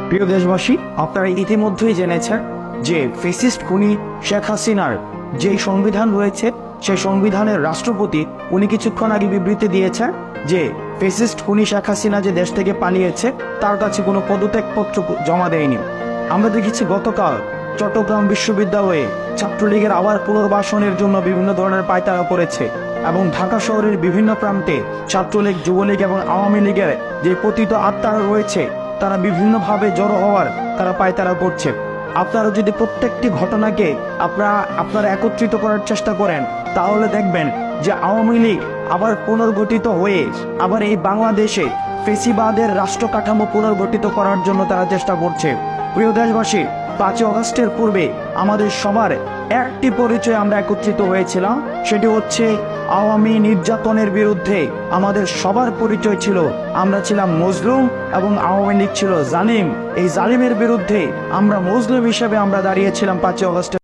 প্রিয় দেশবাসী, আপনারা ইতিমধ্যেই জেনেছেন যে ফ্যাসিস্ট খুনি শেখ হাসিনার যেই সংবিধান রয়েছে সেই সংবিধানের রাষ্ট্রপতি উনি কিছুক্ষণ আগে বিবৃতি দিয়েছেন যে ফ্যাসিস্ট খুনি শেখ হাসিনা যে দেশ থেকে পালিয়েছে তার কাছে কোনো পদত্যাগপত্র জমা দেয়নি। আমরা দেখেছি গতকাল চট্টগ্রাম বিশ্ববিদ্যালয়ে ছাত্রলীগের আবার পুনর্বাসনের জন্য বিভিন্ন ধরনের পায়তারা করেছে এবং ঢাকা শহরের বিভিন্ন প্রান্তে ছাত্রলীগ, যুবলীগ এবং আওয়ামী লীগের যে পতিত আত্মারা রয়েছে তারা বিভিন্নভাবে জড়ো হওয়ার তারা পায়তারা করছে। আপনারা যদি প্রত্যেকটি ঘটনাকে আপনারা একত্রিত করার চেষ্টা করেন তাহলে দেখবেন যে আওয়ামী লীগ আবার পুনর্গঠিত হয়ে আবার এই বাংলাদেশে ফেসিবাদের রাষ্ট্র কাঠামো পুনর্গঠিত করার জন্য তারা চেষ্টা করছে। প্রিয় দেশবাসী, 5 আগস্টের পূর্বে আমাদের সবার একটি পরিচয় আমরা একত্রিত হয়েছিলাম, সেটি হচ্ছে আওয়ামী নির্যাতনের বিরুদ্ধে আমাদের সবার পরিচয় ছিল আমরা ছিলাম মজলুম এবং আওয়ামী লীগ ছিল জালিম। এই জালিমের বিরুদ্ধে আমরা মজলুম হিসেবে আমরা দাঁড়িয়েছিলাম 5 আগস্টে।